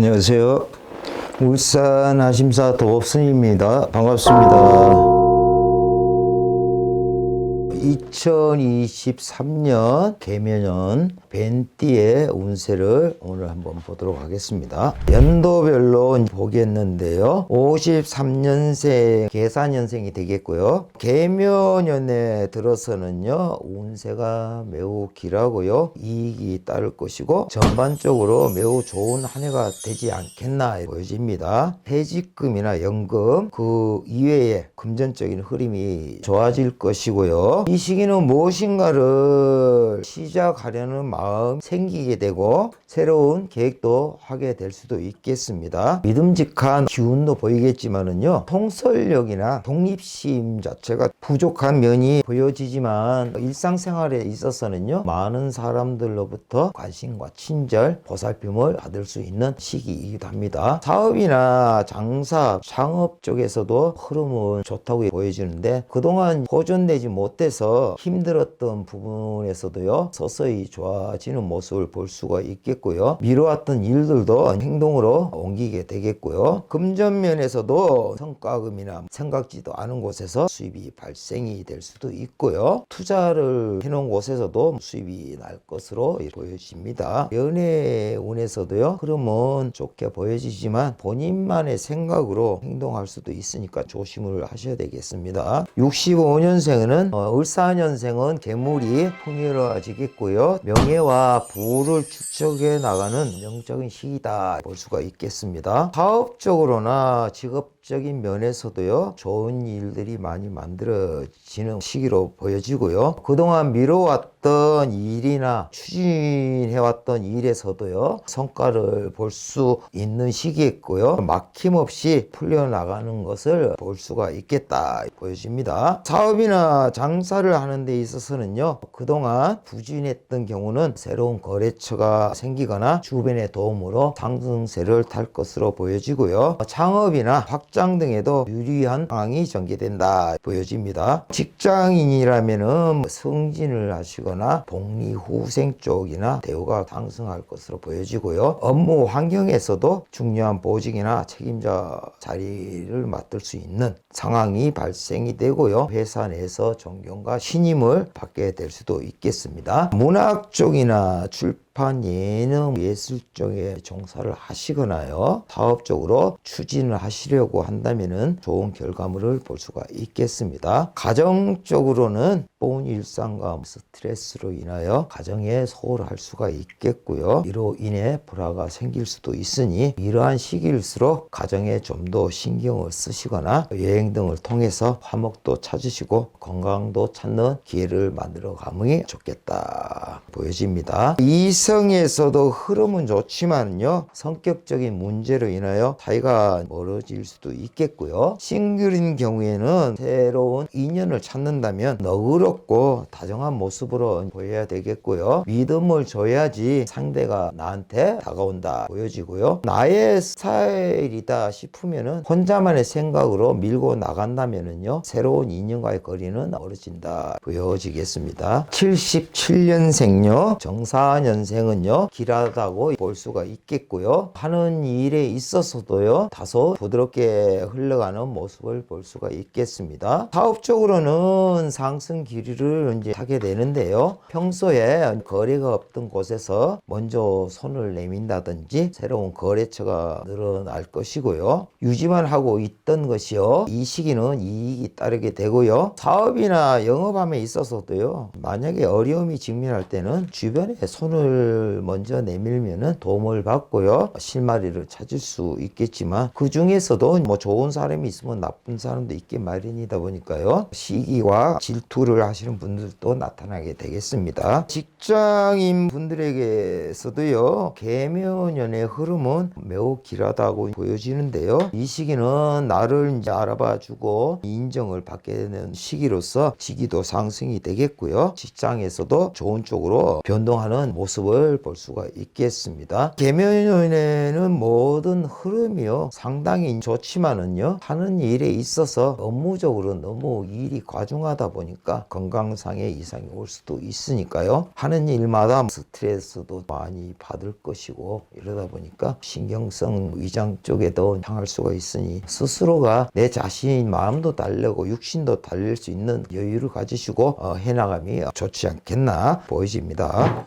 안녕하세요. 울산 하심사 도업순입니다. 반갑습니다. 2023년 개묘년 벤띠의 운세를 오늘 한번 보도록 하겠습니다. 연도별로 보겠는데요. 53년생 계산년생이 되겠고요. 개묘년에 들어서는요, 운세가 매우 길하고요, 이익이 따를 것이고 전반적으로 매우 좋은 한 해가 되지 않겠나 보여집니다. 퇴직금이나 연금 그 이외에 금전적인 흐름이 좋아질 것이고요. 이 시기는 무엇인가를 시작하려는 마음 생기게 되고 새로운 계획도 하게 될 수도 있겠습니다. 믿음직한 기운도 보이겠지만은요, 통솔력이나 독립심 자체가 부족한 면이 보여지지만 일상생활에 있어서는요, 많은 사람들로부터 관심과 친절, 보살핌을 받을 수 있는 시기이기도 합니다. 사업이나 장사, 창업 쪽에서도 흐름은 좋다고 보여지는데 그동안 보존되지 못해서 힘들었던 부분에서도요, 서서히 좋아지는 모습을 볼 수가 있겠고요. 미뤄왔던 일들도 행동으로 옮기게 되겠고요. 금전면에서도 성과금이나 생각지도 않은 곳에서 수입이 발생이 될 수도 있고요. 투자를 해놓은 곳에서도 수입이 날 것으로 보여집니다. 연애운에서도요, 흐름은 좋게 보여지지만 본인만의 생각으로 행동할 수도 있으니까 조심을 하셔야 되겠습니다. 65년생은 을사년생은 개물이 풍요로워지겠고요. 명예와 부를 축적해 나가는 명적인 시기다 볼 수가 있겠습니다. 사업적으로나 직업적인 면에서도요, 좋은 일들이 많이 만들어지는 시기로 보여지고요. 그동안 미뤄왔던 일이나 추진해왔던 일에서도요, 성과를 볼 수 있는 시기였고요. 막힘없이 풀려나가는 것을 볼 수가 있겠다 보여집니다. 사업이나 장사를 하는 데 있어서는요, 그동안 부진했던 경우는 새로운 거래처가 생기거나 주변의 도움으로 상승세를 탈 것으로 보여지고요. 창업이나 확장 등에도 유리한 상황이 전개된다 보여집니다. 직장인이라면은 승진을 하시거나 복리후생 쪽이나 대우가 상승할 것으로 보여지고요. 업무 환경에서도 중요한 보직이나 책임자 자리를 맡을 수 있는 상황이 발생이 되고요. 회사 내에서 존경과 신임을 받게 될 수도 있겠습니다. 문학 쪽이나 출판, 예능, 예술 쪽에 종사를 하시거나요, 사업적으로 추진을 하시려고 한다면은 좋은 결과물을 볼 수가 있겠습니다. 가정적으로는 온 일상과 스트레스로 인하여 가정에 소홀할 수가 있겠고요. 이로 인해 불화가 생길 수도 있으니 이러한 시기일수록 가정에 좀 더 신경을 쓰시거나 여행 등을 통해서 화목도 찾으시고 건강도 찾는 기회를 만들어 가면 좋겠다 보여집니다. 이성에서도 흐름은 좋지만요, 성격적인 문제로 인하여 사이가 멀어질 수도 있겠고요. 싱글인 경우에는 새로운 인연을 찾는다면 너그럽고 다정한 모습으로 보여야 되겠고요. 믿음을 줘야지 상대가 나한테 다가온다 보여지고요. 나의 스타일이다 싶으면은 혼자만의 생각으로 밀고 나간다면은요, 새로운 인연과의 거리는 멀어진다 보여지겠습니다. 77년생요 정사년생은요, 길하다고 볼 수가 있겠고요. 하는 일에 있어서도요, 다소 부드럽게 흘러가는 모습을 볼 수가 있겠습니다. 사업적으로는 상승 기류를 이제 하게 되는데요, 평소에 거래가 없던 곳에서 먼저 손을 내민다든지 새로운 거래처가 늘어날 것이고요. 유지만 하고 있던 것이요, 이 시기는 이익이 따르게 되고요. 사업이나 영업함에 있어서도요, 만약에 어려움이 직면할 때는 주변에 손을 먼저 내밀면은 도움을 받고요, 실마리를 찾을 수 있겠지만 그 중에서도 뭐 좋은 사람이 있으면 나쁜 사람도 있게 마련이다 보니까요, 시기와 질투를 하시는 분들도 나타나게 되겠습니다. 직장인 분들에게서도요, 개묘년의 흐름은 매우 길하다고 보여지는데요, 이 시기는 나를 이제 알아봐주고 인정을 받게 되는 시기로서 직위도 상승이 되겠고요. 직장에서도 좋은 쪽으로 변동하는 모습을 볼 수가 있겠습니다. 개묘년에는 모든 흐름이요, 상당히 좋지만은요, 하는 일에 있어서 업무적으로 너무 일이 과중하다 보니까 건강상의 이상이 올 수도 있으니까요. 하는 일마다 스트레스도 많이 받을 것이고 이러다 보니까 신경성 위장 쪽에도 향할 수가 있으니 스스로가 내 자신 마음도 달래고 육신도 달랠 수 있는 여유를 가지시고 해나감이 좋지 않겠나 보여집니다.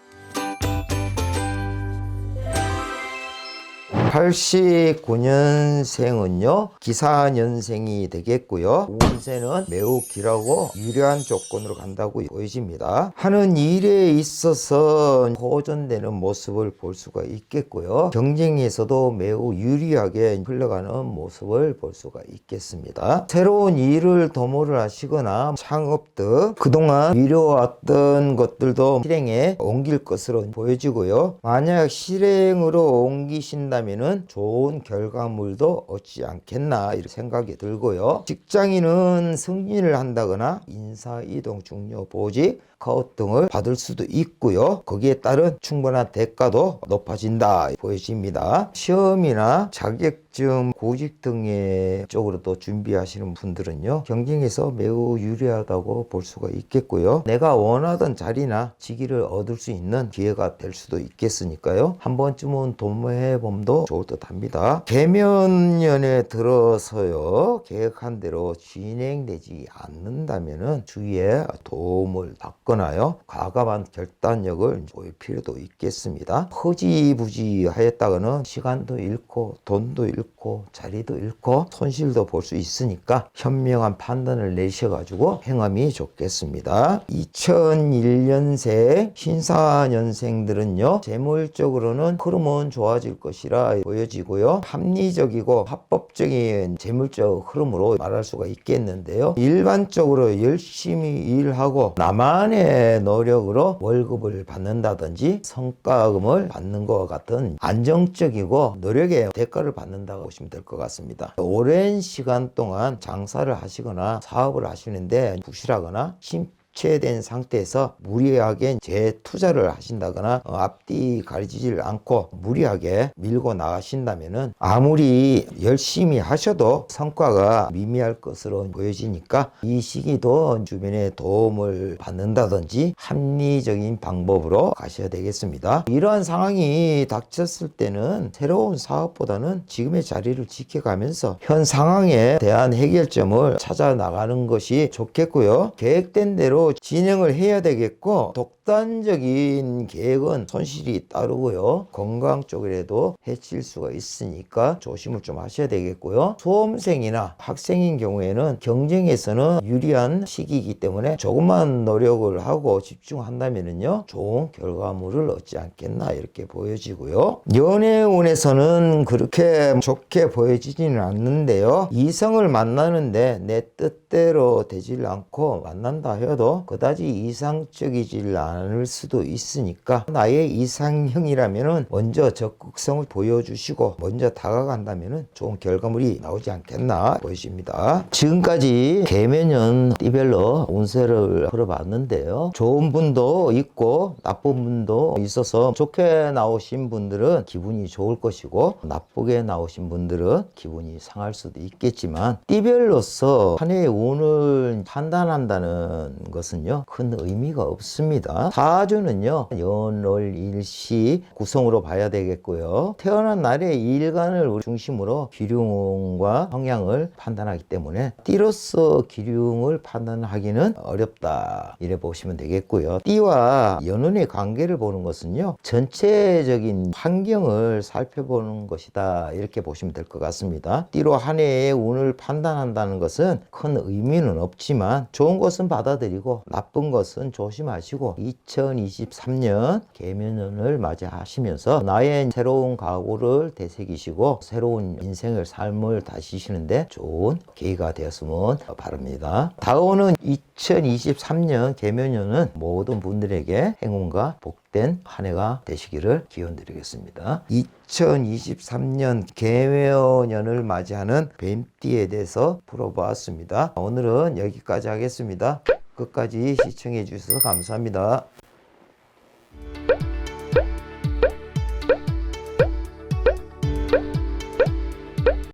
89년생은요 기사년생이 되겠고요. 운세는 매우 길하고 유리한 조건으로 간다고 보여집니다. 하는 일에 있어서 호전되는 모습을 볼 수가 있겠고요. 경쟁에서도 매우 유리하게 흘러가는 모습을 볼 수가 있겠습니다. 새로운 일을 도모를 하시거나 창업 등 그동안 미뤄왔던 것들도 실행에 옮길 것으로 보여지고요. 만약 실행으로 옮기신다면 좋은 결과물도 얻지 않겠나 이런 생각이 들고요. 직장인은 승진을 한다거나 인사이동, 중요 보직, 스카웃 등을 받을 수도 있고요. 거기에 따른 충분한 대가도 높아진다 보여집니다. 시험이나 자격증, 고직 등의 쪽으로도 준비하시는 분들은요 경쟁에서 매우 유리하다고 볼 수가 있겠고요. 내가 원하던 자리나 직위를 얻을 수 있는 기회가 될 수도 있겠으니까요. 한 번쯤은 도모해봄도 좋을 듯 합니다. 계면년에 들어서요 계획한 대로 진행되지 않는다면 주위에 도움을 받거나요 과감한 결단력을 보일 필요도 있겠습니다. 허지부지 하였다가는 시간도 잃고 돈도 잃고 자리도 잃고 손실도 볼 수 있으니까 현명한 판단을 내셔가지고 행함이 좋겠습니다. 2001년생 신사년생들은요 재물적으로는 흐름은 좋아질 것이라 보여지고요. 합리적이고 합법적인 재물적 흐름으로 말할 수가 있겠는데요. 일반적으로 열심히 일하고 나만의 노력으로 월급을 받는다든지 성과금을 받는 것과 같은 안정적이고 노력의 대가를 받는다고 보시면 될 것 같습니다. 오랜 시간 동안 장사를 하시거나 사업을 하시는데 부실하거나 침체된 상태에서 무리하게 재투자를 하신다거나 앞뒤 가리지를 않고 무리하게 밀고 나가신다면은 아무리 열심히 하셔도 성과가 미미할 것으로 보여지니까 이 시기도 주변의 도움을 받는다든지 합리적인 방법으로 가셔야 되겠습니다. 이러한 상황이 닥쳤을 때는 새로운 사업보다는 지금의 자리를 지켜가면서 현 상황에 대한 해결점을 찾아 나가는 것이 좋겠고요. 계획된 대로 진행을 해야 되겠고 독단적인 계획은 손실이 따르고요. 건강 쪽에도 해칠 수가 있으니까 조심을 좀 하셔야 되겠고요. 수험생이나 학생인 경우에는 경쟁에서는 유리한 시기이기 때문에 조금만 노력을 하고 집중한다면요 좋은 결과물을 얻지 않겠나 이렇게 보여지고요. 연애운에서는 그렇게 좋게 보여지지는 않는데요. 이성을 만나는데 내 뜻대로 되질 않고 만난다 해도 그다지 이상적이질 않을 수도 있으니까 나의 이상형이라면은 먼저 적극성을 보여주시고 먼저 다가간다면은 좋은 결과물이 나오지 않겠나 보여집니다. 지금까지 계면년 띠별로 운세를 풀어봤는데요. 좋은 분도 있고 나쁜 분도 있어서 좋게 나오신 분들은 기분이 좋을 것이고 나쁘게 나오신 분들은 기분이 상할 수도 있겠지만 띠별로서 한 해의 운을 판단한다는 것은요 큰 의미가 없습니다. 사주는요 연월일시 구성으로 봐야 되겠고요. 태어난 날의 일간을 중심으로 기륭과 성향을 판단하기 때문에 띠로서 기륭을 판단하기는 어렵다 이래 보시면 되겠고요. 띠와 연운의 관계를 보는 것은요 전체적인 환경을 살펴보는 것이다 이렇게 보시면 될 것 같습니다. 띠로 한 해의 운을 판단한다는 것은 큰 의미는 없지만 좋은 것은 받아들이고 나쁜 것은 조심하시고 2023년 계면년을 맞이하시면서 나의 새로운 각오를 되새기시고 새로운 인생을 삶을 다시시는데 좋은 계기가 되었으면 바랍니다. 다가오는 2023년 계면년은 모든 분들에게 행운과 복된 한 해가 되시기를 기원드리겠습니다. 2023년 계면년을 맞이하는 뱀띠에 대해서 풀어보았습니다. 오늘은 여기까지 하겠습니다. 끝까지 시청해 주셔서 감사합니다.